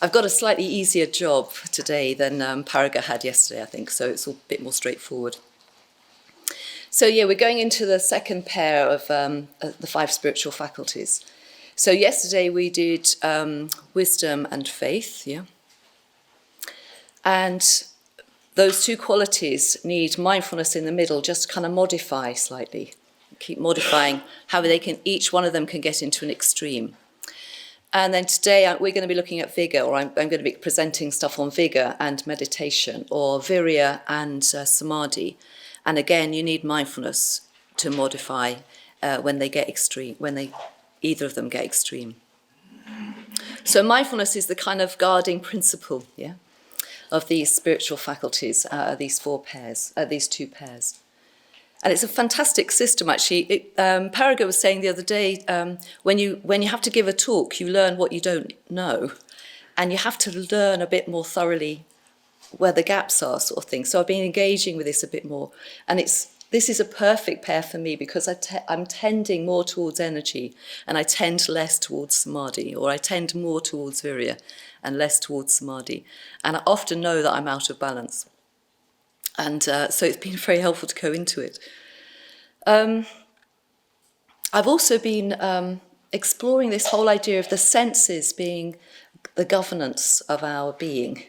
I've got a slightly easier job today than Paraga had yesterday, I think, so it's a bit more straightforward. So yeah, we're going into the second pair of the 5 spiritual faculties. So yesterday we did wisdom and faith, yeah? And those two qualities need mindfulness in the middle, just kind of modify slightly. Keep modifying how they can, each one of them can get into an extreme. And then today we're going to be looking at vīrya, or I'm going to be presenting stuff on vīrya and meditation, or vīrya and samādhi. And again, you need mindfulness to modify when they get extreme, either of them get extreme. So mindfulness is the kind of guarding principle, yeah, of these spiritual faculties, these 4 pairs, these 2 pairs. And it's a fantastic system, actually. Paraga was saying the other day, when you have to give a talk, you learn what you don't know, and you have to learn a bit more thoroughly where the gaps are, sort of thing. So I've been engaging with this a bit more, and this is a perfect pair for me because I'm tending more towards energy, and I tend less towards samādhi, or I tend more towards vīrya and less towards samādhi. And I often know that I'm out of balance. And so it's been very helpful to go into it. I've also been exploring this whole idea of the senses being the governance of our being.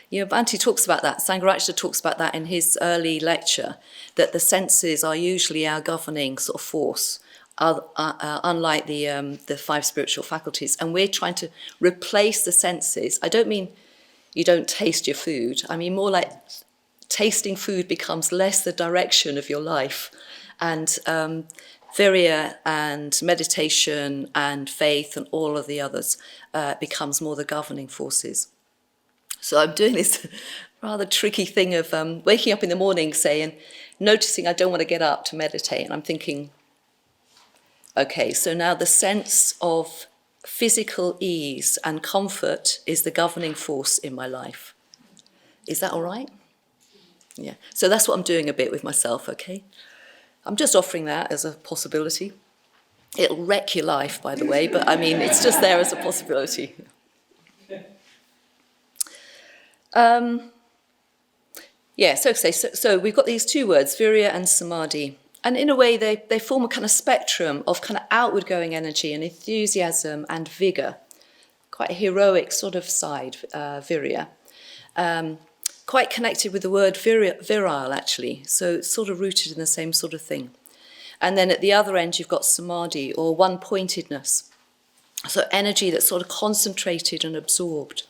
You know, Bhante talks about that, Sanghas talks about that in his early lecture, that the senses are usually our governing sort of force, unlike the 5 spiritual faculties. And we're trying to replace the senses. I don't mean you don't taste your food. I mean more like tasting food becomes less the direction of your life, and vīrya and meditation and faith and all of the others becomes more the governing forces. So I'm doing this rather tricky thing of waking up in the morning noticing I don't want to get up to meditate, and I'm thinking, okay, so now the sense of physical ease and comfort is the governing force in my life. Is that all right? Yeah, so that's what I'm doing a bit with myself, okay? I'm just offering that as a possibility. It'll wreck your life, by the way, but I mean, it's just there as a possibility. So we've got these 2 words, vīrya and samādhi. And in a way, they form a kind of spectrum of kind of outward-going energy and enthusiasm and vigour. Quite a heroic sort of side, vīrya. Quite connected with the word virile, actually. So it's sort of rooted in the same sort of thing. And then at the other end, you've got samādhi, or one-pointedness. So energy that's sort of concentrated and absorbed.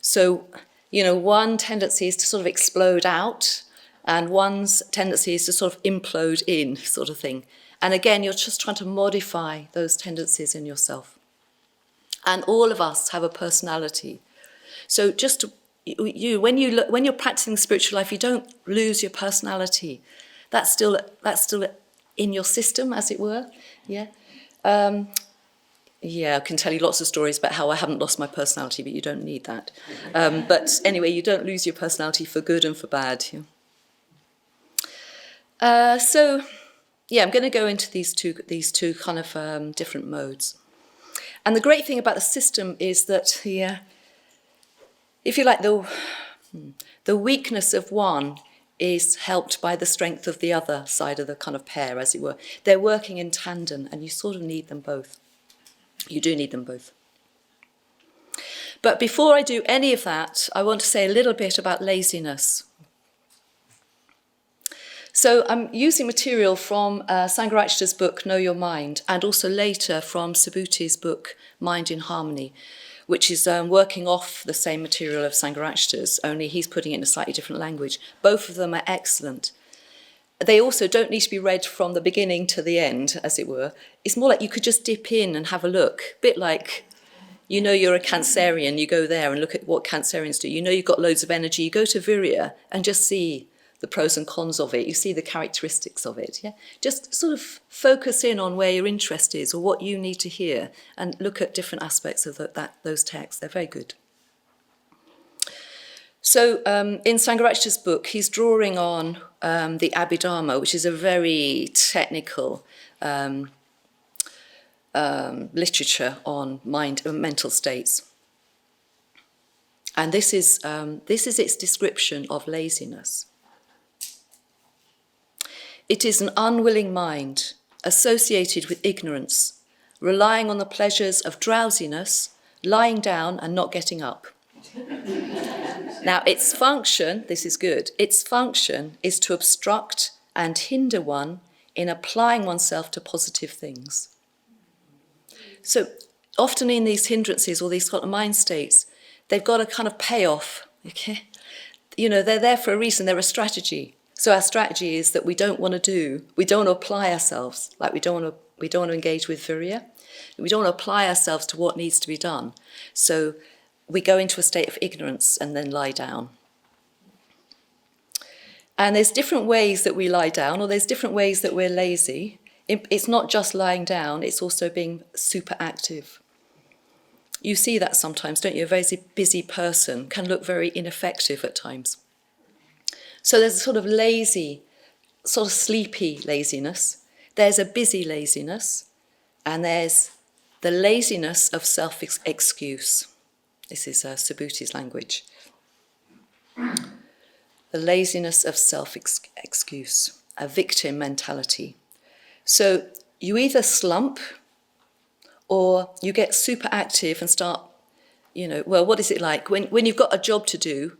So, you know, one tendency is to sort of explode out, and one's tendency is to sort of implode in, sort of thing. And again, you're just trying to modify those tendencies in yourself. And all of us have a personality. So just when you're practicing spiritual life, you don't lose your personality. That's still in your system, as it were. Yeah. I can tell you lots of stories about how I haven't lost my personality, but you don't need that. But anyway, you don't lose your personality for good and for bad. Yeah. I'm going to go into these two kind of different modes. And the great thing about the system is that if you like, the weakness of one is helped by the strength of the other side of the kind of pair, as it were. They're working in tandem, and you sort of need them both. You do need them both. But before I do any of that, I want to say a little bit about laziness. So I'm using material from Sanghas's book, Know Your Mind, and also later from Subhuti's book, Mind in Harmony, which is working off the same material of Sanghas's, only he's putting it in a slightly different language. Both of them are excellent. They also don't need to be read from the beginning to the end, as it were. It's more like you could just dip in and have a look. A bit like, you know you're a Cancerian, you go there and look at what Cancerians do. You know you've got loads of energy, you go to vīrya and just see the pros and cons of it. You see the characteristics of it. Yeah, just sort of focus in on where your interest is or what you need to hear, and look at different aspects of those texts. They're very good. So in Sanghas's book, he's drawing on the Abhidharma, which is a very technical literature on mental states. And this is its description of laziness. It is an unwilling mind associated with ignorance, relying on the pleasures of drowsiness, lying down and not getting up. Now, its function, this is good, its function is to obstruct and hinder one in applying oneself to positive things. So often in these hindrances or these sort of mind states, they've got a kind of payoff, okay? You know, they're there for a reason, they're a strategy. So our strategy is that we don't want to apply ourselves, like we don't want to engage with vīrya. We don't want to apply ourselves to what needs to be done. So we go into a state of ignorance and then lie down. And there's different ways that we lie down, or there's different ways that we're lazy. It's not just lying down, it's also being super active. You see that sometimes, don't you? A very busy person can look very ineffective at times. So there's a sort of lazy, sort of sleepy laziness. There's a busy laziness, and there's the laziness of self-excuse. This is Subhuti's language. The laziness of self-excuse, a victim mentality. So you either slump or you get super active and start, what is it like? When you've got a job to do,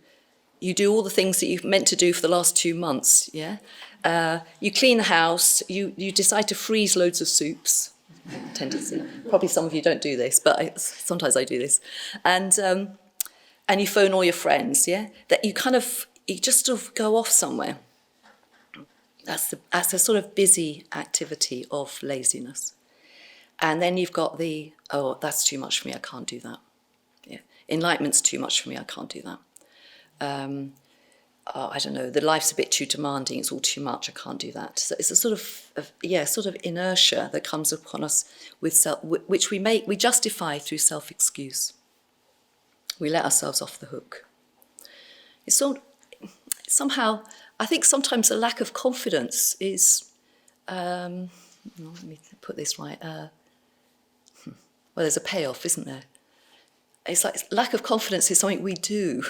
you do all the things that you've meant to do for the last 2 months, yeah? You clean the house, you decide to freeze loads of soups, tendency. Probably some of you don't do this, but sometimes I do this. And you phone all your friends, yeah? That you just sort of go off somewhere. That's a sort of busy activity of laziness. And then you've got that's too much for me, I can't do that. Yeah. Enlightenment's too much for me, I can't do that. I don't know, the life's a bit too demanding, it's all too much, I can't do that. So it's a sort of inertia that comes upon us which we justify through self-excuse. We let ourselves off the hook. It's somehow, I think sometimes a lack of confidence is, let me put this right, there's a payoff, isn't there? It's like lack of confidence is something we do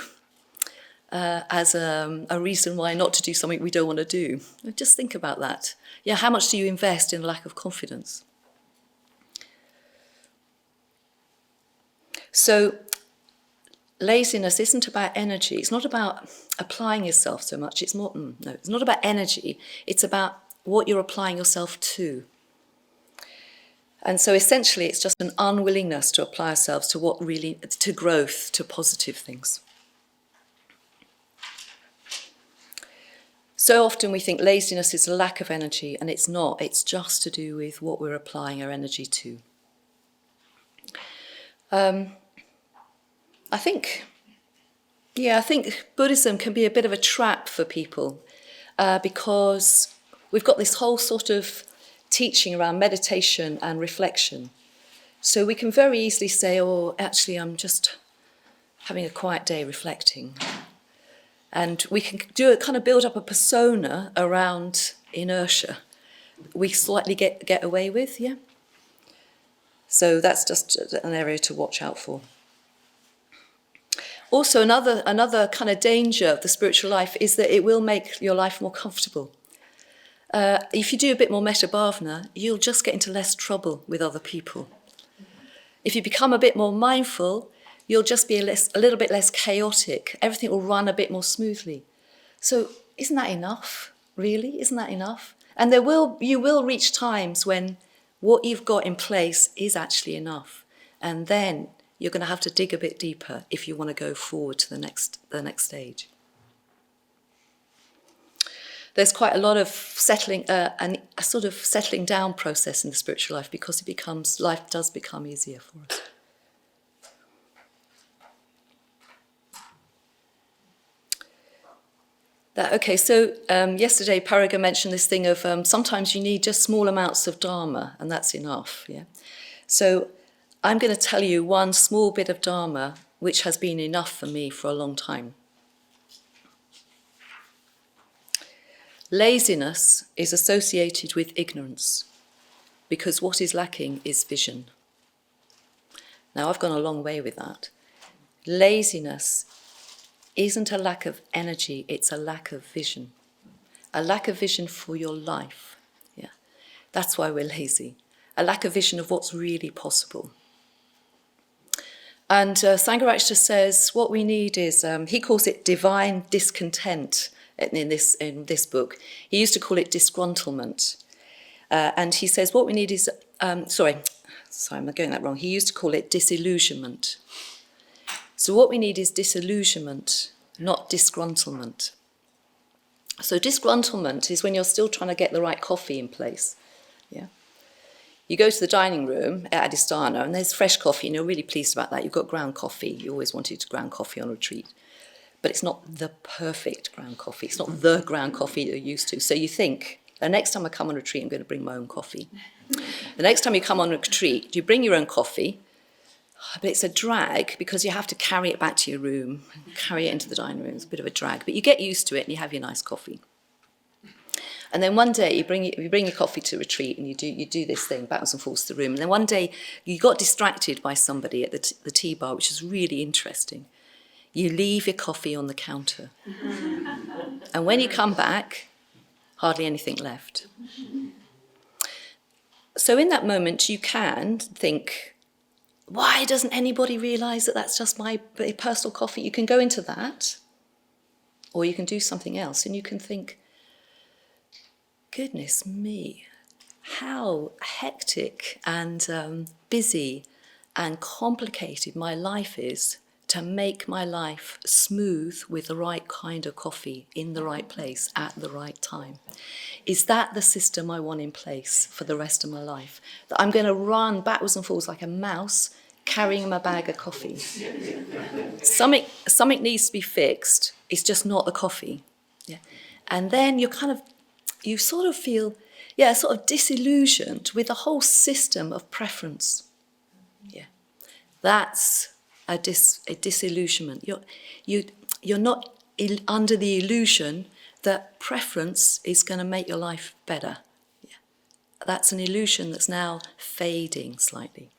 as a reason why not to do something we don't want to do. Just think about that. Yeah, how much do you invest in a lack of confidence? So laziness isn't about energy. It's not about applying yourself so much. It's not about energy. It's about what you're applying yourself to. And so essentially it's just an unwillingness to apply ourselves to growth, to positive things. So often we think laziness is a lack of energy, and it's not. It's just to do with what we're applying our energy to. I think Buddhism can be a bit of a trap for people because we've got this whole sort of teaching around meditation and reflection. So we can very easily say, actually, I'm just having a quiet day reflecting. And we can build up a persona around inertia we slightly get away with, yeah? So that's just an area to watch out for. Also, another kind of danger of the spiritual life is that it will make your life more comfortable. If you do a bit more metta bhavana, you'll just get into less trouble with other people. If you become a bit more mindful, you'll just be a little bit less chaotic. Everything will run a bit more smoothly. So isn't that enough, really? Isn't that enough? And you will reach times when what you've got in place is actually enough. And then you're going to have to dig a bit deeper if you want to go forward to the next stage. There's quite a lot of settling, a sort of settling down process in the spiritual life because life does become easier for us. So yesterday Paraga mentioned this thing of sometimes you need just small amounts of Dharma and that's enough. Yeah. So I'm going to tell you one small bit of Dharma which has been enough for me for a long time. Laziness is associated with ignorance because what is lacking is vision. Now I've gone a long way with that. Laziness isn't a lack of energy, it's a lack of vision. A lack of vision for your life. Yeah, that's why we're lazy. A lack of vision of what's really possible. And Sanghas says what we need is, he calls it divine discontent in this book. He used to call it disgruntlement. And he says what we need is, sorry, I'm getting that wrong. He used to call it disillusionment. So what we need is disillusionment, not disgruntlement. So disgruntlement is when you're still trying to get the right coffee in place. Yeah. You go to the dining room at Adhisthana and there's fresh coffee and you're really pleased about that. You've got ground coffee. You always wanted ground coffee on retreat. But it's not the perfect ground coffee. It's not the ground coffee you're used to. So you think, the next time I come on retreat, I'm going to bring my own coffee. The next time you come on a retreat, you bring your own coffee, but it's a drag because you have to carry it back to your room, carry it into the dining room. It's a bit of a drag, but you get used to it and you have your nice coffee. And then one day you bring your coffee to retreat and you do this thing, backwards and forwards to the room. And then one day you got distracted by somebody at the tea bar, which is really interesting. You leave your coffee on the counter. And when you come back, hardly anything left. So in that moment you can think, why doesn't anybody realise that that's just my personal coffee? You can go into that, or you can do something else, and you can think, goodness me, how hectic and busy and complicated my life is to make my life smooth with the right kind of coffee in the right place at the right time. Is that the system I want in place for the rest of my life? That I'm going to run backwards and forwards like a mouse carrying my bag of coffee. Something needs to be fixed. It's just not the coffee. Yeah. And then you sort of feel, sort of disillusioned with the whole system of preference. Yeah. That's a disillusionment. You're not under the illusion that preference is going to make your life better. Yeah. That's an illusion that's now fading slightly.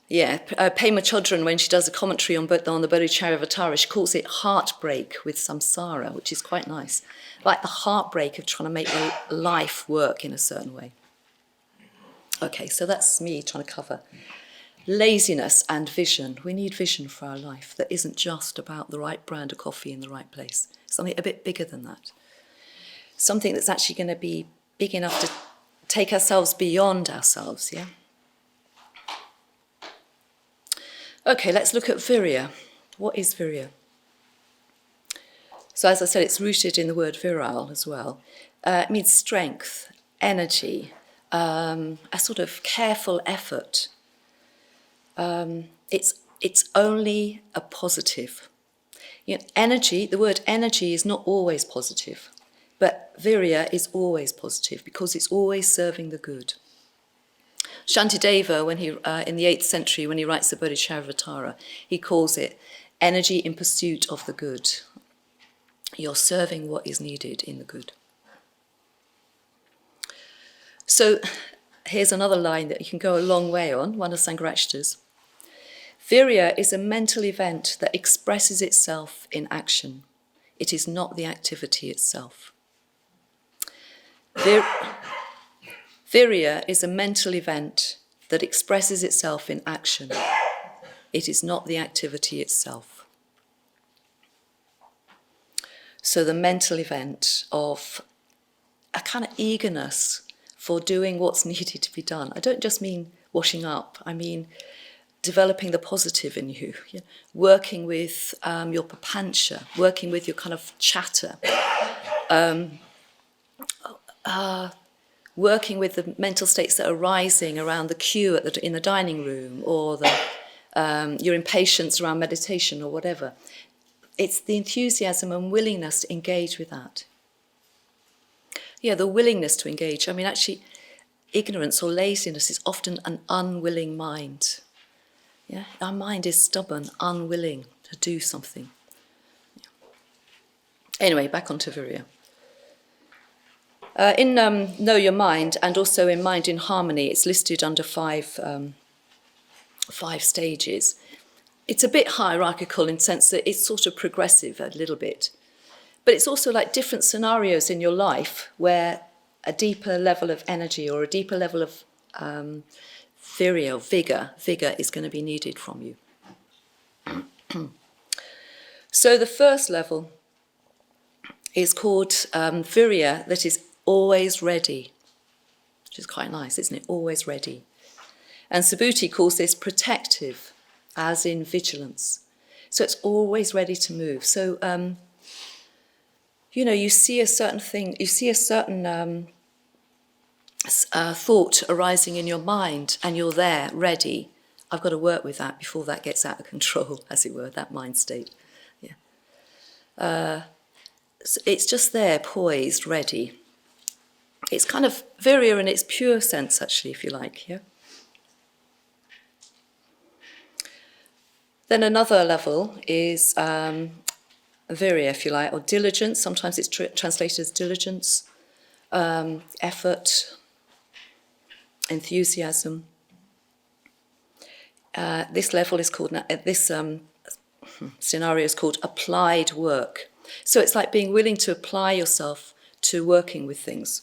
Yeah, Pema Chodron, when she does a commentary on the Bodhicharyavatara, she calls it heartbreak with samsara, which is quite nice. Like the heartbreak of trying to make your life work in a certain way. Okay, so that's me trying to cover laziness and vision. We need vision for our life that isn't just about the right brand of coffee in the right place. Something a bit bigger than that. Something that's actually going to be big enough to take ourselves beyond ourselves, yeah? Okay, let's look at vīrya. What is vīrya? So as I said, it's rooted in the word virile as well. It means strength, energy, a sort of careful effort. It's only a positive. You know, energy, the word energy is not always positive, but vīrya is always positive because it's always serving the good. Shantideva, when he in the 8th century, when he writes the Bodhicharyavatara, he calls it energy in pursuit of the good. You're serving what is needed in the good. So here's another line that you can go a long way on, one of Sanghas's. Vīrya is a mental event that expresses itself in action. It is not the activity itself. Vīrya is a mental event that expresses itself in action. It is not the activity itself. So the mental event of a kind of eagerness for doing what's needed to be done. I don't just mean washing up, I mean developing the positive in you, working with your papancha, working with your kind of chatter, working with the mental states that are rising around the queue in the dining room, or your impatience around meditation or whatever. It's the enthusiasm and willingness to engage with that. Yeah, the willingness to engage. I mean, actually, ignorance or laziness is often an unwilling mind. Yeah, our mind is stubborn, unwilling to do something. Yeah. Anyway, back onto vīrya. In Know Your Mind, and also in Mind in Harmony, it's listed under five stages. it's a bit hierarchical in the sense that it's sort of progressive a little bit. But it's also like different scenarios in your life where a deeper level of energy or a deeper level of vīrya or vigor is going to be needed from you. So the first level is called vīrya, that is always ready, which is quite nice, isn't it? Always ready. And Subhuti calls this protective, as in vigilance. So it's always ready to move. So, you see a certain thing, you see a certain thought arising in your mind, and you're there, ready. I've got to work with that before that gets out of control, as it were, that mind state. Yeah. So it's just there, poised, ready. It's kind of vīrya in its pure sense, actually, if you like, yeah? Then another level is vīrya, if you like, or diligence. Sometimes it's translated as diligence, effort, enthusiasm. This level is called, scenario is called applied work. So it's like being willing to apply yourself to working with things.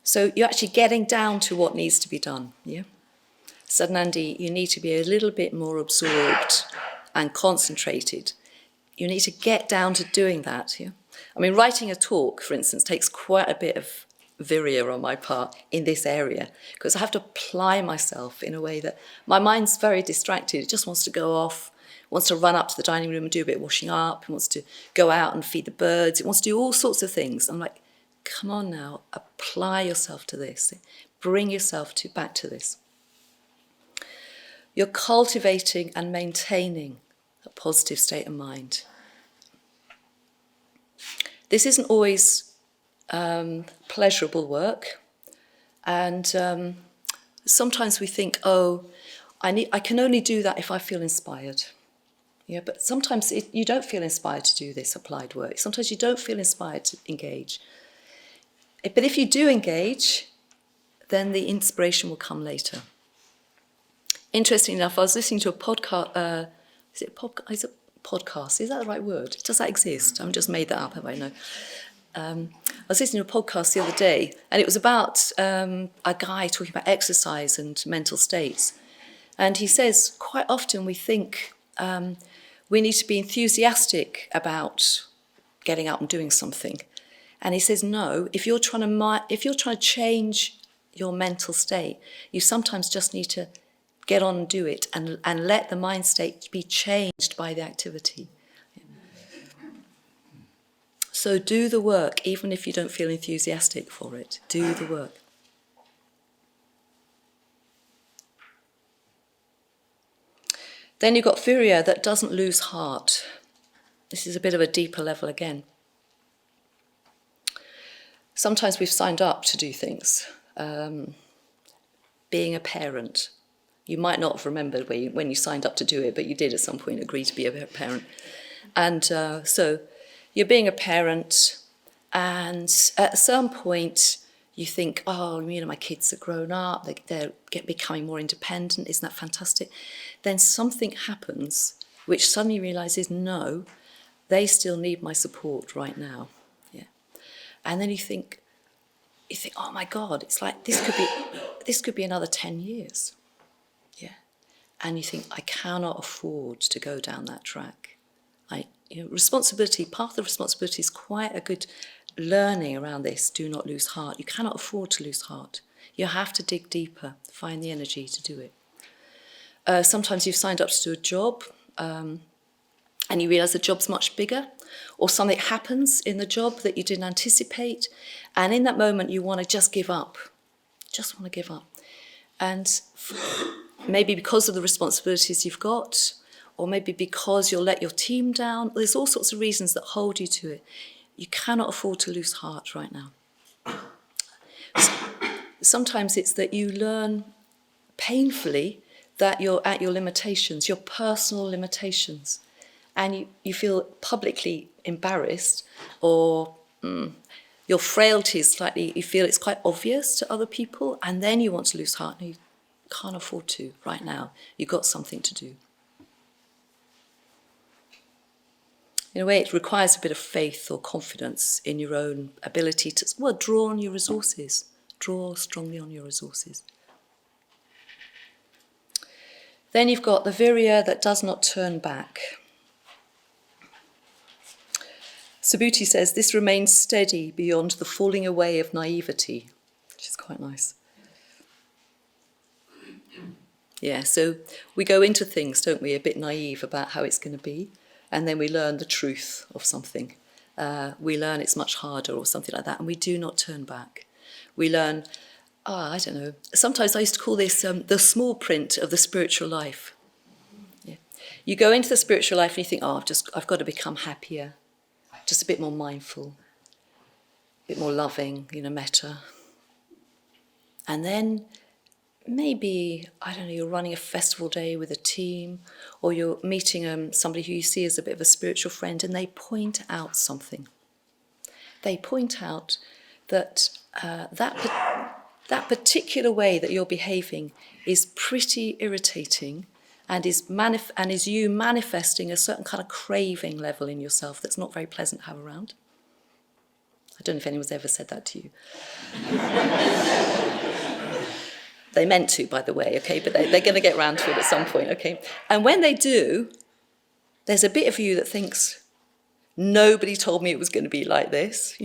So you're actually getting down to what needs to be done, yeah? Saddhanandi, you need to be a little bit more absorbed and concentrated. You need to get down to doing that, yeah? I mean, writing a talk, for instance, takes quite a bit of vīrya on my part in this area, because I have to apply myself in a way that my mind's very distracted. It just wants to go off, wants to run up to the dining room and do a bit of washing up, it wants to go out and feed the birds, it wants to do all sorts of things. I'm like, come on now, apply yourself to this. Bring yourself back to this. You're cultivating and maintaining a positive state of mind. This isn't always pleasurable work, and sometimes we think, I can only do that if I feel inspired. Yeah, but sometimes you don't feel inspired to do this applied work. Sometimes you don't feel inspired to engage. But if you do engage, then the inspiration will come later. Interesting enough, I was listening to a podcast. Is it podcast? Is that the right word? Does that exist? I've just made that up, have I? No. I was listening to a podcast the other day, and it was about a guy talking about exercise and mental states. And he says, quite often we think we need to be enthusiastic about getting up and doing something. And he says, no, if you're trying to change your mental state, you sometimes just need to get on and do it and let the mind state be changed by the activity. So do the work, even if you don't feel enthusiastic for it. Do the work. Then you've got vīrya that doesn't lose heart. This is a bit of a deeper level again. Sometimes we've signed up to do things. Being a parent. You might not have remembered when you signed up to do it, but you did at some point agree to be a parent. And so you're being a parent, and at some point you think, my kids are grown up, they're becoming more independent, isn't that fantastic? Then something happens which suddenly realises, no, they still need my support right now. Yeah. And then you think, oh my God, it's like this could be another 10 years. Yeah. And you think, I cannot afford to go down that track. Responsibility, part of the responsibility is quite a good learning around this. Do not lose heart. You cannot afford to lose heart. You have to dig deeper, find the energy to do it. Sometimes you've signed up to do a job and you realise the job's much bigger, or something happens in the job that you didn't anticipate, and in that moment you want to just give up. Just want to give up. And maybe because of the responsibilities you've got, or maybe because you'll let your team down, there's all sorts of reasons that hold you to it. You cannot afford to lose heart right now. Sometimes it's that you learn painfully that you're at your limitations, your personal limitations, and you feel publicly embarrassed, or your frailties slightly, you feel it's quite obvious to other people, and then you want to lose heart, and you can't afford to right now. You've got something to do. In a way, it requires a bit of faith or confidence in your own ability to, draw on your resources. Draw strongly on your resources. Then you've got the vīrya that does not turn back. Subhuti says, this remains steady beyond the falling away of naivety, which is quite nice. Yeah, so we go into things, don't we, a bit naive about how it's going to be, and then we learn the truth of something. We learn it's much harder or something like that, and we do not turn back. We learn, I don't know, sometimes I used to call this the small print of the spiritual life. Yeah. You go into the spiritual life and you think, I've got to become happier, just a bit more mindful, a bit more loving, metta. And then maybe, you're running a festival day with a team, or you're meeting somebody who you see as a bit of a spiritual friend, and they point out something. They point out that that particular way that you're behaving is pretty irritating, and is you manifesting a certain kind of craving level in yourself that's not very pleasant to have around. I don't know if anyone's ever said that to you. They meant to, by the way, okay, but they're going to get round to it at some point, okay? And when they do, there's a bit of you that thinks, nobody told me it was going to be like this,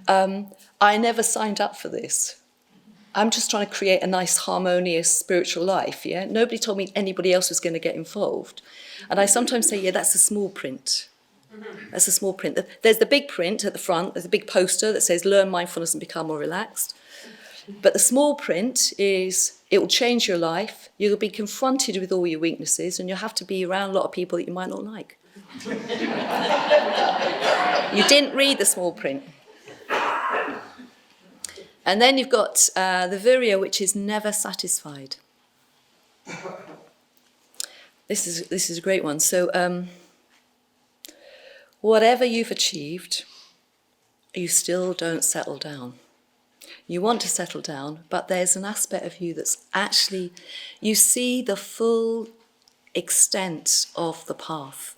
I never signed up for this. I'm just trying to create a nice, harmonious spiritual life, yeah? Nobody told me anybody else was going to get involved. And I sometimes say, that's a small print. That's a small print. There's the big print at the front. There's a big poster that says, learn mindfulness and become more relaxed. But the small print is, it will change your life. You'll be confronted with all your weaknesses, and you'll have to be around a lot of people that you might not like. You didn't read the small print. And then you've got the vīrya, which is never satisfied. This is a great one. So whatever you've achieved, you still don't settle down. You want to settle down, but there's an aspect of you that's actually, you see the full extent of the path.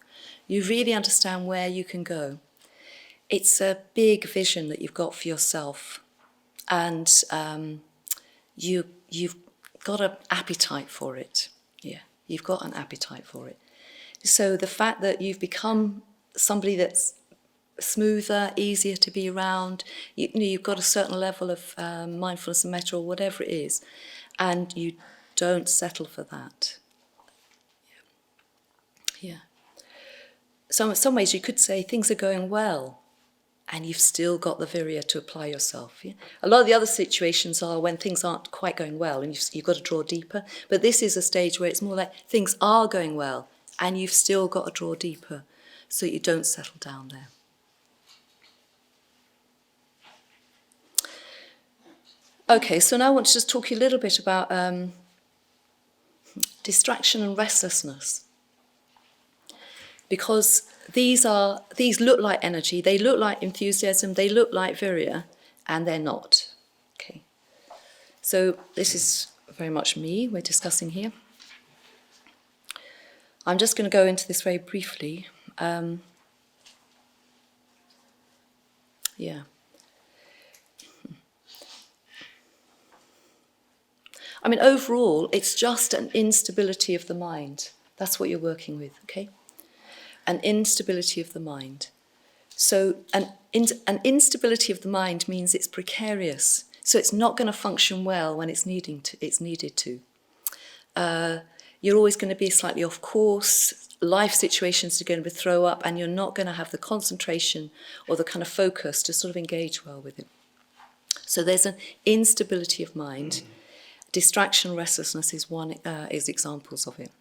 You really understand where you can go. It's a big vision that you've got for yourself. And you've got an appetite for it. Yeah, you've got an appetite for it. So the fact that you've become somebody that's smoother, easier to be around, you've got a certain level of mindfulness and metta or whatever it is, and you don't settle for that. Yeah. So in some ways you could say things are going well, and you've still got the vīrya to apply yourself. Yeah? A lot of the other situations are when things aren't quite going well and you've got to draw deeper. But this is a stage where it's more like things are going well and you've still got to draw deeper so you don't settle down there. Okay, so now I want to just talk to you a little bit about distraction and restlessness. Because these look like energy, they look like enthusiasm, they look like vīrya, and they're not. Okay. So this is very much me we're discussing here. I'm just going to go into this very briefly. Overall, it's just an instability of the mind. That's what you're working with, okay? An instability of the mind. So an instability of the mind means it's precarious. So it's not going to function well when it's needed to. You're always going to be slightly off course. Life situations are going to throw up, and you're not going to have the concentration or the kind of focus to sort of engage well with it. So there's an instability of mind. Distraction, restlessness is examples of it.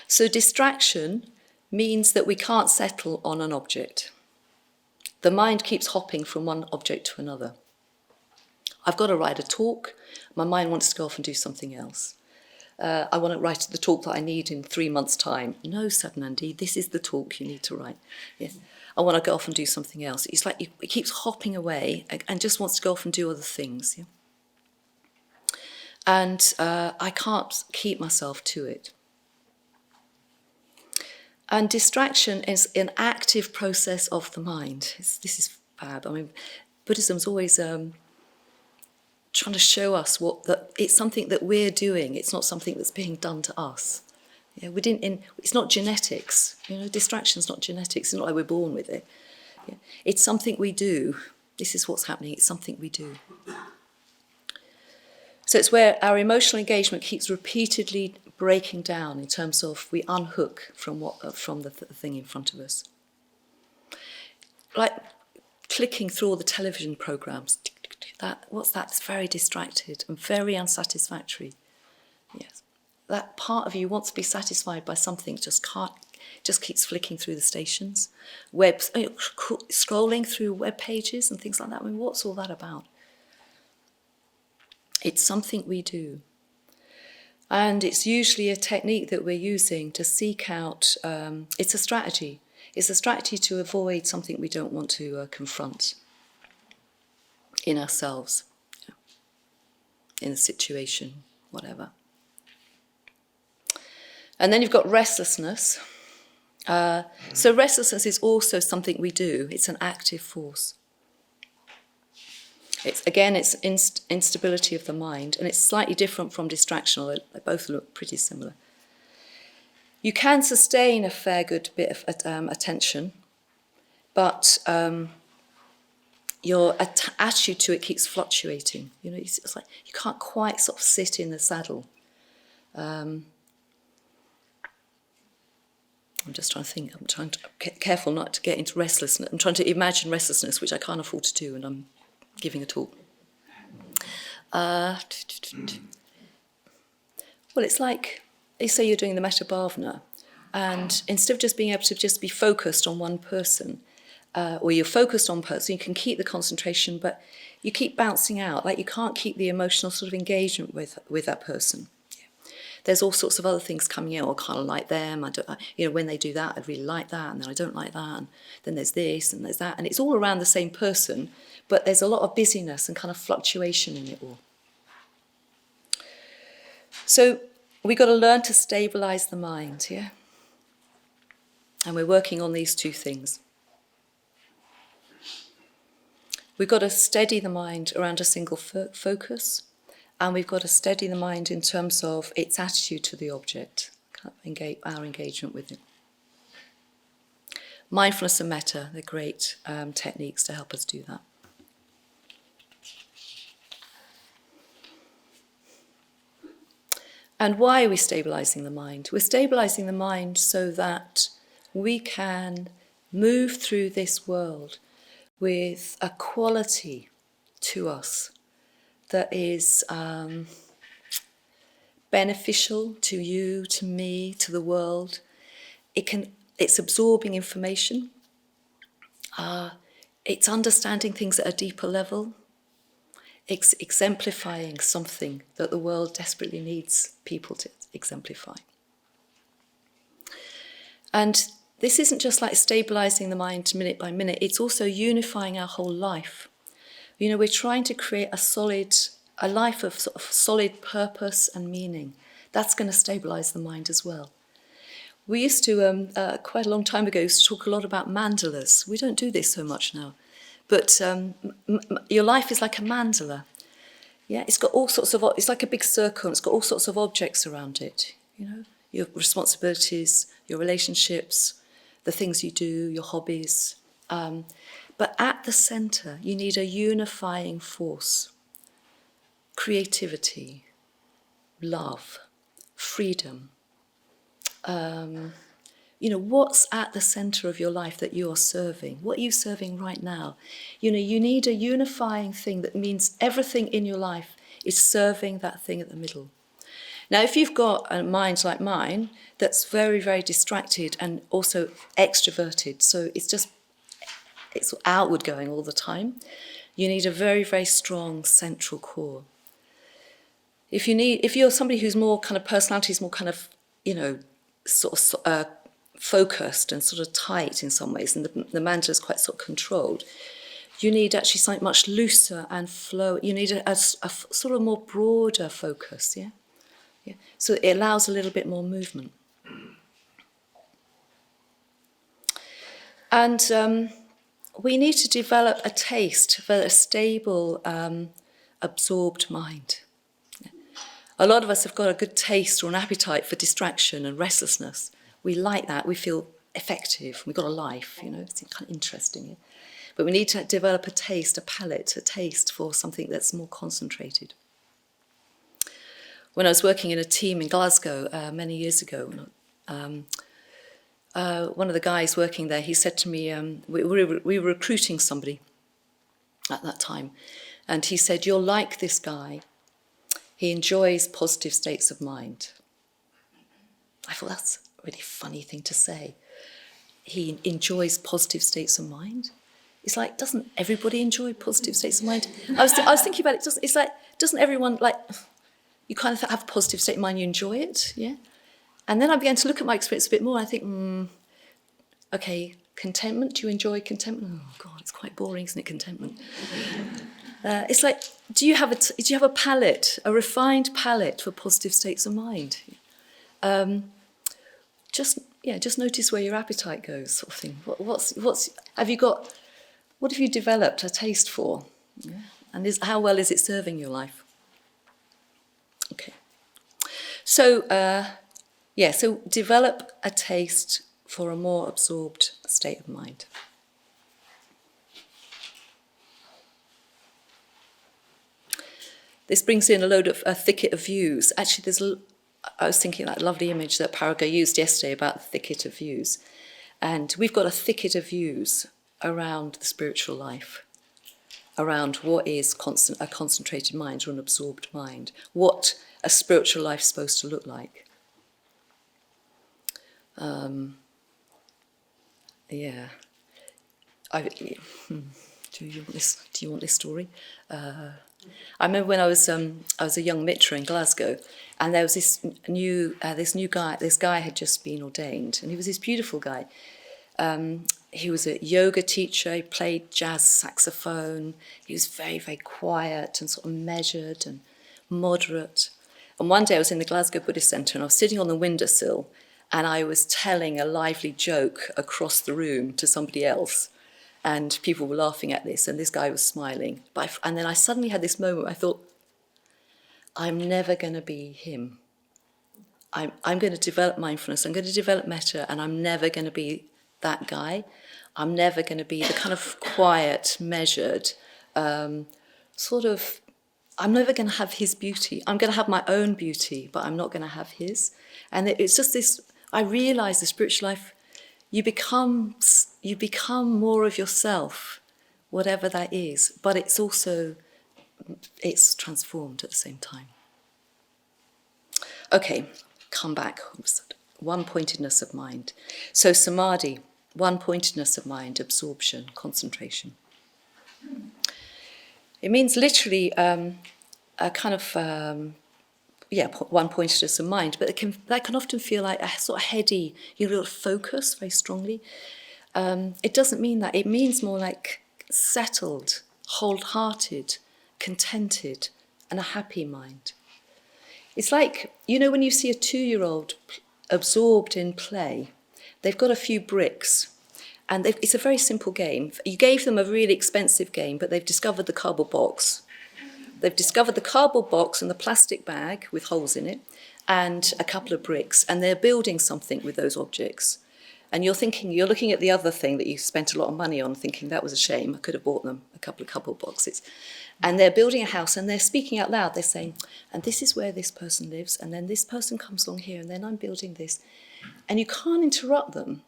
So distraction means that we can't settle on an object. The mind keeps hopping from one object to another. I've got to write a talk. My mind wants to go off and do something else. I want to write the talk that I need in 3 months' time. No, Saddhanandi, this is the talk you need to write. Yes. I want to go off and do something else. It's like it keeps hopping away and just wants to go off and do other things. Yeah? And I can't keep myself to it. And distraction is an active process of the mind. This is fab. I mean, Buddhism's always trying to show us that it's something that we're doing. It's not something that's being done to us. Yeah, it's not genetics. Distraction's not genetics. It's not like we're born with it. Yeah, it's something we do. This is what's happening. It's something we do. So it's where our emotional engagement keeps repeatedly breaking down in terms of we unhook from the thing in front of us. Like clicking through all the television programs. What's that? It's very distracted and very unsatisfactory. Yes, that part of you wants to be satisfied by something, just keeps flicking through the stations, scrolling through web pages and things like that. I mean, what's all that about? It's something we do. And it's usually a technique that we're using to seek out, it's a strategy. It's a strategy to avoid something we don't want to confront in ourselves, in a situation, whatever. And then you've got restlessness. So restlessness is also something we do. It's an active force. It's instability of the mind, and it's slightly different from distraction, although they both look pretty similar. You can sustain a fair good bit of attention, but your attitude to it keeps fluctuating. It's like you can't quite sort of sit in the saddle. I'm just trying to think. I'm trying to get careful not to get into restlessness. I'm trying to imagine restlessness, which I can't afford to do, and I'm giving a talk. Well, it's like, you say you're doing the metta bhavana, and instead of just being able to just be focused on one person, or you're focused on person, you can keep the concentration, but you keep bouncing out. Like you can't keep the emotional sort of engagement with that person. There's all sorts of other things coming in. I kind of like them. When they do that, I really like that, and then I don't like that. And then there's this and there's that, and it's all around the same person, but there's a lot of busyness and kind of fluctuation in it all. So we've got to learn to stabilise the mind, yeah. And we're working on these two things. We've got to steady the mind around a single focus. And we've got to steady the mind in terms of its attitude to the object, our engagement with it. Mindfulness and metta, they're great techniques to help us do that. And why are we stabilising the mind? We're stabilising the mind so that we can move through this world with a quality to us that is beneficial to you, to me, to the world. It's absorbing information. It's understanding things at a deeper level. It's exemplifying something that the world desperately needs people to exemplify. And this isn't just like stabilising the mind minute by minute, it's also unifying our whole life. We're trying to create a life of sort of solid purpose and meaning. That's going to stabilise the mind as well. We used to, quite a long time ago, used to talk a lot about mandalas. We don't do this so much now. But your life is like a mandala. Yeah, it's got all sorts of, it's like a big circle, and it's got all sorts of objects around it. Your responsibilities, your relationships, the things you do, your hobbies. But at the centre, you need a unifying force. Creativity, love, freedom. What's at the centre of your life that you are serving? What are you serving right now? You need a unifying thing that means everything in your life is serving that thing at the middle. Now, if you've got a mind like mine that's very, very distracted and also extroverted, so it's outward going all the time, you need a very, very strong central core. If you're somebody who's more kind of personality is more kind of, sort of focused and sort of tight in some ways, and the mandala is quite sort of controlled, you need actually something much looser and flow. You need a sort of more broader focus, yeah? So it allows a little bit more movement. And we need to develop a taste for a stable, absorbed mind. A lot of us have got a good taste or an appetite for distraction and restlessness. We like that. We feel effective. We've got a life, it's kind of interesting. Yeah? But we need to develop a taste, a palate, a taste for something that's more concentrated. When I was working in a team in Glasgow many years ago, one of the guys working there, he said to me, we were recruiting somebody at that time, and he said, "You'll like this guy. He enjoys positive states of mind." I thought, that's a really funny thing to say. He enjoys positive states of mind? It's like, doesn't everybody enjoy positive states of mind? I was thinking about it, it's like, doesn't everyone, you kind of have a positive state of mind, you enjoy it, yeah? And then I began to look at my experience a bit more, I think, okay, contentment, do you enjoy contentment? Oh God, it's quite boring, isn't it, contentment? It's like, do you have a palate, a refined palate for positive states of mind? Just notice where your appetite goes, sort of thing. What have you developed a taste for? Yeah. And how well is it serving your life? Okay. So develop a taste for a more absorbed state of mind. This brings in a thicket of views. Actually, I was thinking that lovely image that Paraga used yesterday about the thicket of views. And we've got a thicket of views around the spiritual life, around what is a concentrated mind or an absorbed mind, what a spiritual life is supposed to look like. Do you want this story? I remember when I was a young mitra in Glasgow, and there was this guy had just been ordained, and he was this beautiful guy. He was a yoga teacher. He played jazz saxophone. He was very, very quiet and sort of measured and moderate. And one day I was in the Glasgow Buddhist Centre, and I was sitting on the windowsill, and I was telling a lively joke across the room to somebody else. And people were laughing at this, and this guy was smiling. And then I suddenly had this moment where I thought, I'm never going to be him. I'm going to develop mindfulness, I'm going to develop metta, and I'm never going to be that guy. I'm never going to be the kind of quiet, measured, I'm never going to have his beauty. I'm going to have my own beauty, but I'm not going to have his. And it's just this, I realised the spiritual life, you become more of yourself, whatever that is, but it's transformed at the same time. Okay, come back. One-pointedness of mind. So samadhi, one-pointedness of mind, absorption, concentration. It means literally a kind of one-pointedness of mind, but that can often feel like a sort of heady, focus very strongly. It doesn't mean that. It means more like settled, wholehearted, contented, and a happy mind. It's like, when you see a 2-year-old absorbed in play, they've got a few bricks, and it's a very simple game. You gave them a really expensive game, but they've discovered the cardboard box. They've discovered the cardboard box and the plastic bag with holes in it, and a couple of bricks, and they're building something with those objects. And you're looking at the other thing that you spent a lot of money on, thinking that was a shame, I could have bought them a couple of cardboard boxes. And they're building a house, and they're speaking out loud. They're saying, and this is where this person lives, and then this person comes along here, and then I'm building this. And you can't interrupt them.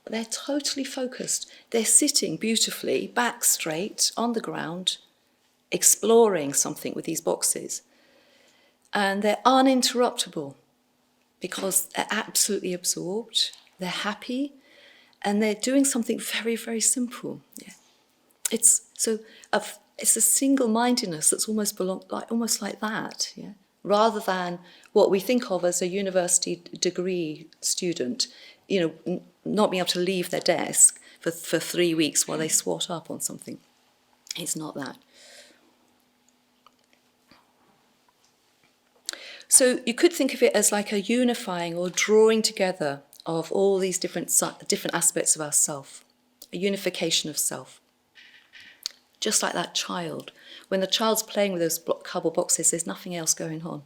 They're totally focused. They're sitting beautifully, back straight, on the ground, exploring something with these boxes. And they're uninterruptible because they're absolutely absorbed, they're happy, and they're doing something very, very simple. Yeah. It's a single-mindedness that's almost like that, yeah? Rather than what we think of as a university degree student, not being able to leave their desk for 3 weeks while they swat up on something. It's not that. So you could think of it as like a unifying or drawing together of all these different aspects of ourself. a unification of self. Just like that child. When the child's playing with those cardboard boxes, there's nothing else going on.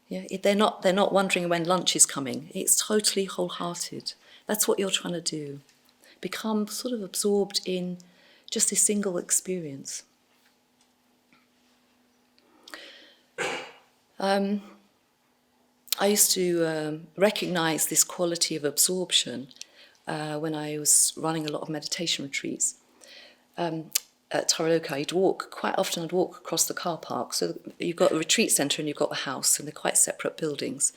Yeah, they're not wondering when lunch is coming. It's totally wholehearted. That's what you're trying to do. Become sort of absorbed in just this single experience. I used to recognize this quality of absorption when I was running a lot of meditation retreats. At Taraloka, I'd walk across the car park. So you've got a retreat centre and you've got a house, and they're quite separate buildings.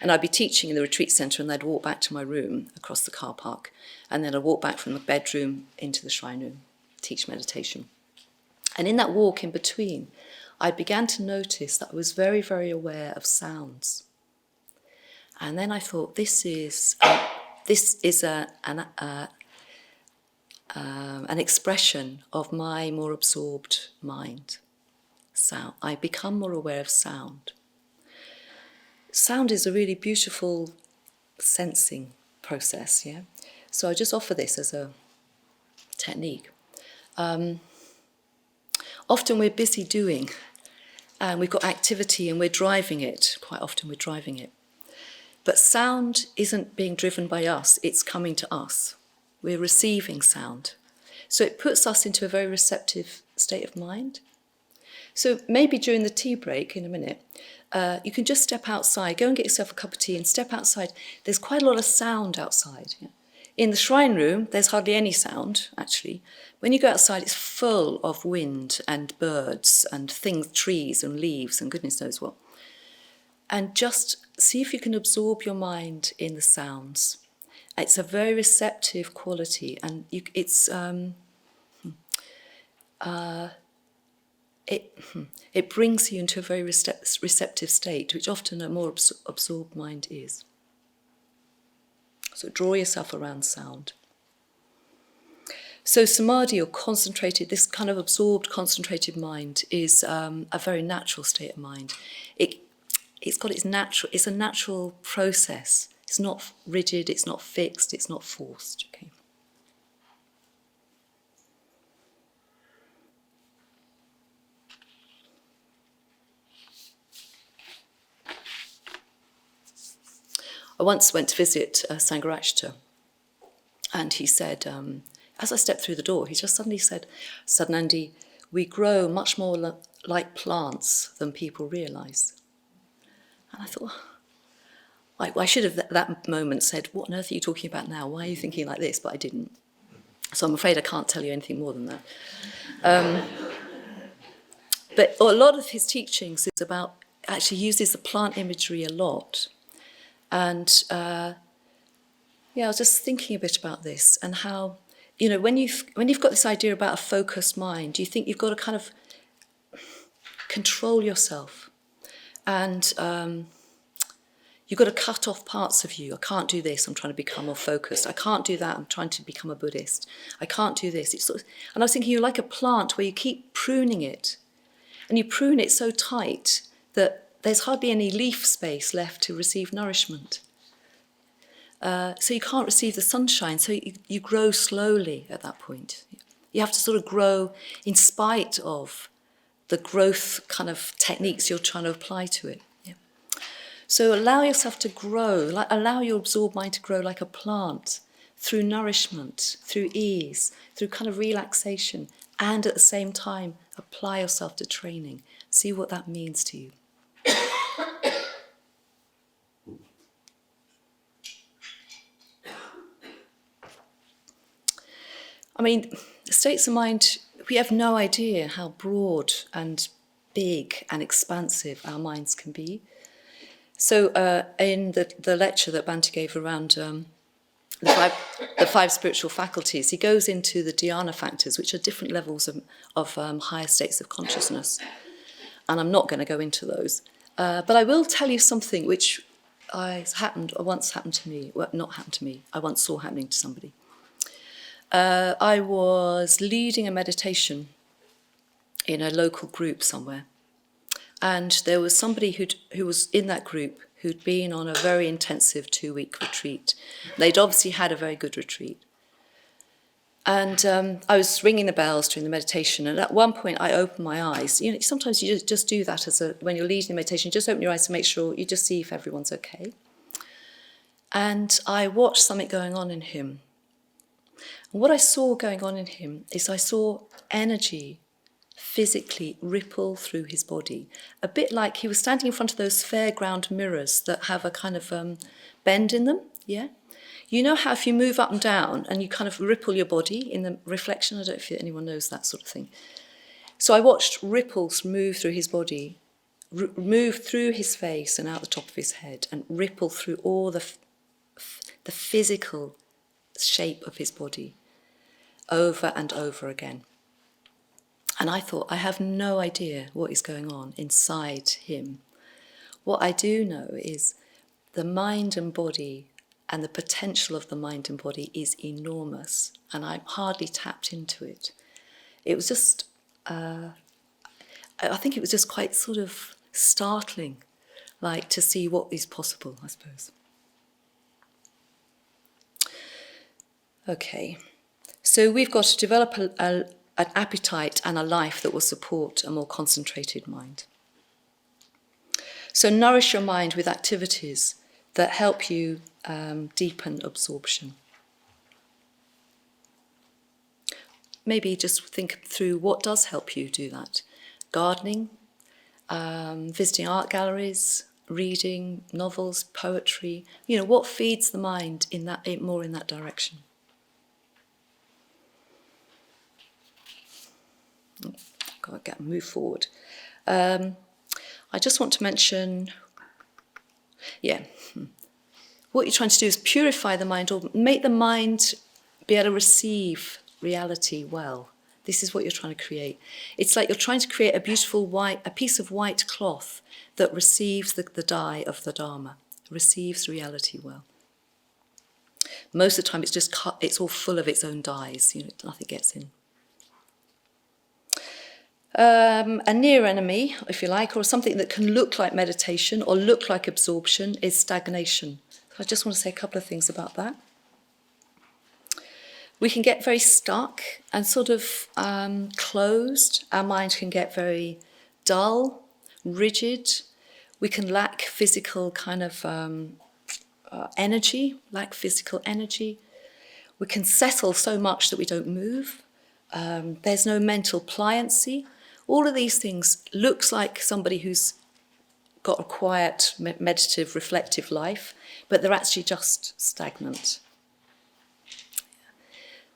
And I'd be teaching in the retreat centre, and I'd walk back to my room across the car park. And then I'd walk back from the bedroom into the shrine room, teach meditation. And in that walk in between, I began to notice that I was very, very aware of sounds. And then I thought, this is an expression of my more absorbed mind. Sound. I become more aware of sound. Sound is a really beautiful sensing process, yeah? So I just offer this as a technique. Often we're busy doing, and we've got activity and we're driving it. Quite often we're driving it. But sound isn't being driven by us, it's coming to us. We're receiving sound. So it puts us into a very receptive state of mind. So maybe during the tea break in a minute, you can just step outside, go and get yourself a cup of tea and step outside. There's quite a lot of sound outside. Yeah? In the shrine room, there's hardly any sound, actually. When you go outside, it's full of wind and birds and things, trees and leaves and goodness knows what. And just see if you can absorb your mind in the sounds. It's a very receptive quality, and it brings you into a very receptive state, which often a more absorbed mind is. So draw yourself around sound. So samadhi, or concentrated, this kind of absorbed, concentrated mind, is a very natural state of mind. It's a natural process. It's not rigid, it's not fixed, it's not forced. Okay. I once went to visit Sanghas, and he said, as I stepped through the door, he just suddenly said, "Saddhanandi, we grow much more like plants than people realise." And I thought, I should have at that moment said, "What on earth are you talking about now? Why are you thinking like this?" But I didn't. So I'm afraid I can't tell you anything more than that. But a lot of his teachings is about, actually uses the plant imagery a lot. And I was just thinking a bit about this and how, when you've got this idea about a focused mind, you think you've got to kind of control yourself, and you've got to cut off parts of you. I can't do this, I'm trying to become more focused. I can't do that, I'm trying to become a Buddhist. I can't do this. And I was thinking, you're like a plant where you keep pruning it, and you prune it so tight that there's hardly any leaf space left to receive nourishment. So you can't receive the sunshine, so you grow slowly at that point. You have to sort of grow in spite of the growth kind of techniques you're trying to apply to it. Yeah. So allow yourself to grow, allow your absorbed mind to grow like a plant, through nourishment, through ease, through kind of relaxation, and at the same time apply yourself to training. See what that means to you. I mean, states of mind, we have no idea how broad and big and expansive our minds can be. So in the lecture that Bhante gave around the five spiritual faculties, he goes into the dhyana factors, which are different levels of higher states of consciousness. And I'm not going to go into those. But I will tell you something which once happened to me. Well, not happened to me. I once saw happening to somebody. I was leading a meditation in a local group somewhere. And there was somebody who was in that group who'd been on a very intensive 2-week retreat. They'd obviously had a very good retreat. And I was ringing the bells during the meditation, and at one point I opened my eyes. You know, sometimes you just do that when you're leading the meditation, just open your eyes to make sure you just see if everyone's okay. And I watched something going on in him. And what I saw going on in him is I saw energy physically ripple through his body, a bit like he was standing in front of those fairground mirrors that have a kind of bend in them, yeah? You know how if you move up and down and you kind of ripple your body in the reflection? I don't know if anyone knows that sort of thing. So I watched ripples move through his body, move through his face and out the top of his head, and ripple through all the physical shape of his body over and over again. And I thought, I have no idea what is going on inside him. What I do know is the mind and body and the potential of the mind and body is enormous, and I'm hardly tapped into it. It was just, I think it was just quite sort of startling, like to see what is possible, I suppose. Okay, so we've got to develop an appetite and a life that will support a more concentrated mind. So nourish your mind with activities that help you deepen absorption. Maybe just think through what does help you do that. Gardening, visiting art galleries, reading novels, poetry. You know, what feeds the mind more in that direction? Got to move forward. I just want to mention, what you're trying to do is purify the mind, or make the mind be able to receive reality well. This is what you're trying to create. It's like you're trying to create a beautiful a piece of white cloth that receives the dye of the Dharma, receives reality well. Most of the time it's all full of its own dyes, you know, nothing gets in. A near enemy, if you like, or something that can look like meditation or look like absorption, is stagnation. So I just want to say a couple of things about that. We can get very stuck and sort of closed. Our mind can get very dull, rigid. We can lack physical kind of energy, lack physical energy. We can settle so much that we don't move. There's no mental pliancy. All of these things looks like somebody who's got a quiet, meditative, reflective life, but they're actually just stagnant.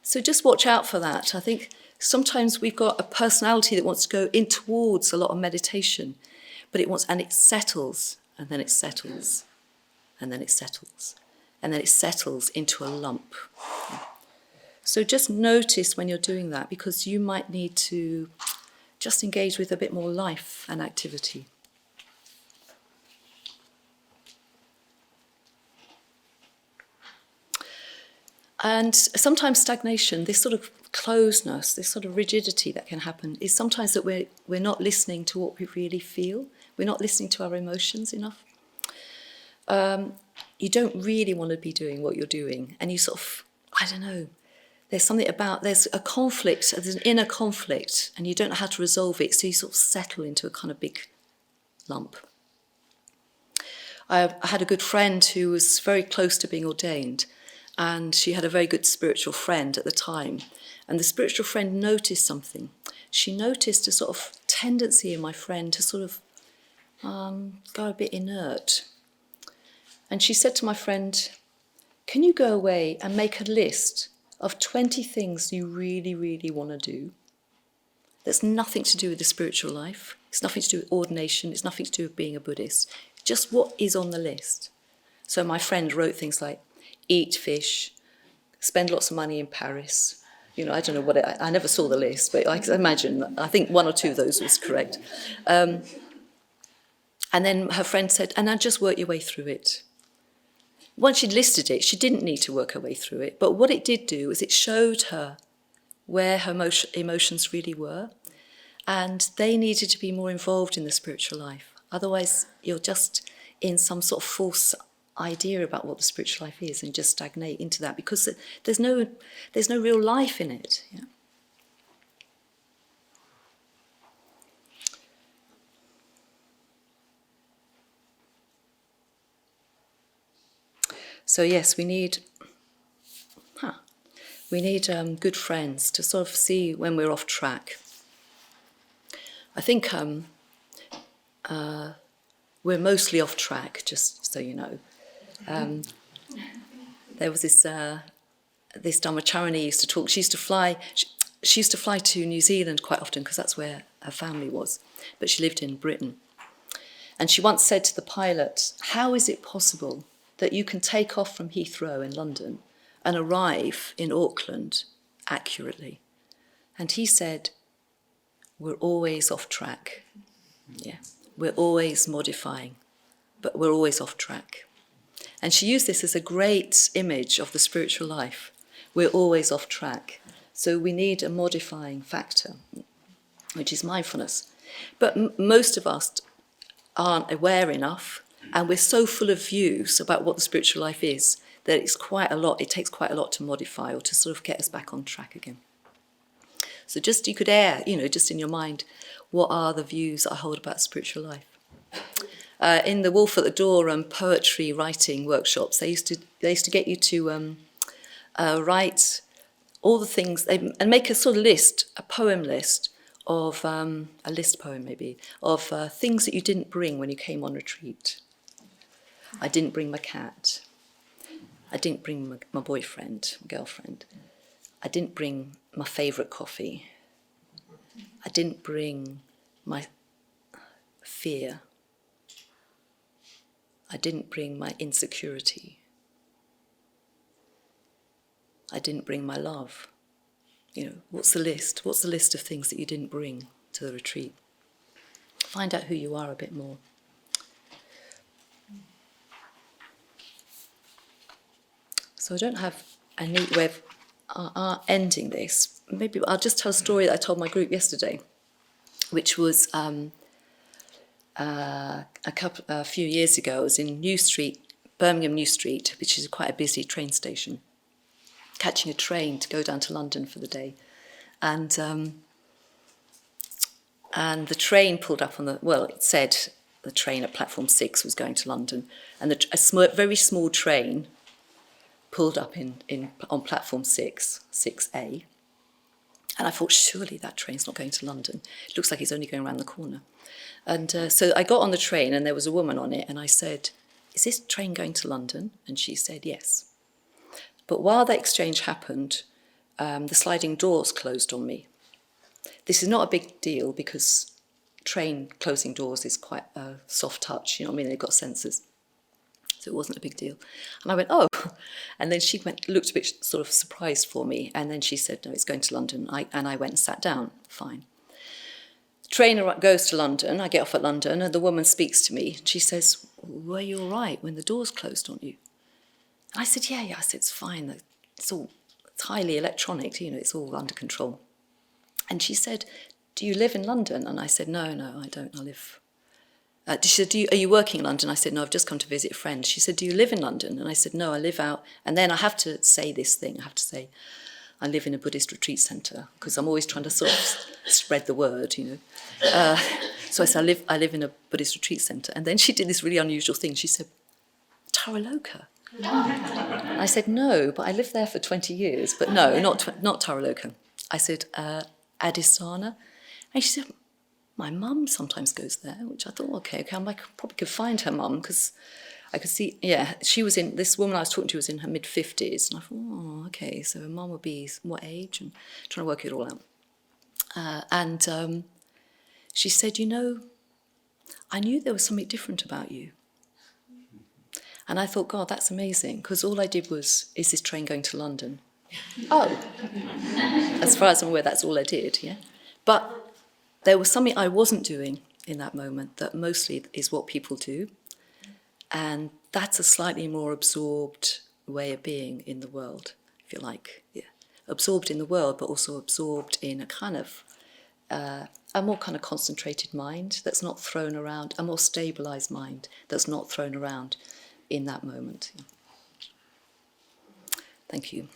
So just watch out for that. I think sometimes we've got a personality that wants to go in towards a lot of meditation, but it settles, and then it settles, and then it settles, and then it settles into a lump. So just notice when you're doing that, because you might need to just engage with a bit more life and activity. And sometimes stagnation, this sort of closeness, this sort of rigidity that can happen, is sometimes that we're not listening to what we really feel. We're not listening to our emotions enough. You don't really want to be doing what you're doing, and you sort of, I don't know, there's a conflict, there's an inner conflict, and you don't know how to resolve it, so you sort of settle into a kind of big lump. I had a good friend who was very close to being ordained, and she had a very good spiritual friend at the time. And the spiritual friend noticed something. She noticed a sort of tendency in my friend to sort of go a bit inert. And she said to my friend, "Can you go away and make a list of 20 things you really, really want to do? That's nothing to do with the spiritual life. It's nothing to do with ordination. It's nothing to do with being a Buddhist. Just what is on the list." So my friend wrote things like, eat fish, spend lots of money in Paris. You know, I don't know I never saw the list, but I can imagine, I think one or two of those was correct. And then her friend said, "And now just work your way through it." Once she'd listed it, she didn't need to work her way through it, but what it did do was it showed her where her emotions really were, and they needed to be more involved in the spiritual life. Otherwise, you're just in some sort of false idea about what the spiritual life is and just stagnate into that, because there's no real life in it. Yeah. So yes, we need good friends to sort of see when we're off track. I think we're mostly off track, just so you know. There was this Dharmacharani used to talk. She used to fly to New Zealand quite often because that's where her family was, but she lived in Britain. And she once said to the pilot, "How is it possible that you can take off from Heathrow in London and arrive in Auckland accurately?" And he said, "We're always off track. Yeah, we're always modifying, but we're always off track." And she used this as a great image of the spiritual life. We're always off track. So we need a modifying factor, which is mindfulness. But most of us aren't aware enough, and we're so full of views about what the spiritual life is that it takes quite a lot to modify or to sort of get us back on track again. So just you could just in your mind, what are the views that I hold about spiritual life? In the Wolf at the Door poetry writing workshops, they used to get you to write all the things and make a sort of list, a poem list of a list poem maybe of things that you didn't bring when you came on retreat. I didn't bring my cat. I didn't bring my boyfriend, my girlfriend. I didn't bring my favourite coffee. I didn't bring my fear. I didn't bring my insecurity. I didn't bring my love. What's the list? What's the list of things that you didn't bring to the retreat? Find out who you are a bit more. So I don't have a neat way of ending this. Maybe I'll just tell a story that I told my group yesterday, which was a few years ago. I was in Birmingham New Street, which is quite a busy train station, catching a train to go down to London for the day. And the train pulled up it said the train at platform 6 was going to London. And a very small train pulled up on platform 6, 6A. And I thought, surely that train's not going to London. It looks like it's only going around the corner. And so I got on the train and there was a woman on it and I said, "Is this train going to London?" And she said, "Yes." But while that exchange happened, the sliding doors closed on me. This is not a big deal because train closing doors is quite a soft touch, they've got sensors. So it wasn't a big deal. And I went, "Oh." And then she looked a bit sort of surprised for me. And then she said, "No, it's going to London." And I went and sat down. Fine. The train goes to London. I get off at London and the woman speaks to me. She says, "Were you all right when the doors closed on you?" And I said, yeah. I said, "It's fine. It's highly electronic. It's all under control." And she said, "Do you live in London?" And I said, No, I don't. I live... She said, "Are you working in London?" I said, "No, I've just come to visit a friend." She said, "Do you live in London?" And I said, "No, I live out." And then I have to say this thing. I have to say, I live in a Buddhist retreat centre because I'm always trying to sort of spread the word, So I said, I live in a Buddhist retreat centre. And then she did this really unusual thing. She said, "Taraloka?" I said, "No, but I lived there for 20 years. But no, not Taraloka." I said, "Adisana?" And she said, "My mum sometimes goes there," which I thought, okay, I probably could find her mum because I could see, this woman I was talking to was in her mid-50s. And I thought, oh, okay, so her mum would be what age? And trying to work it all out. And she said, "I knew there was something different about you." And I thought, God, that's amazing, because all I did was, "Is this train going to London?" Oh, as far as I'm aware, that's all I did, yeah? But there was something I wasn't doing in that moment that mostly is what people do. And that's a slightly more absorbed way of being in the world, if you like. Yeah. Absorbed in the world, but also absorbed in a kind of, a more kind of concentrated mind that's not thrown around, a more stabilised mind that's not thrown around in that moment. Thank you.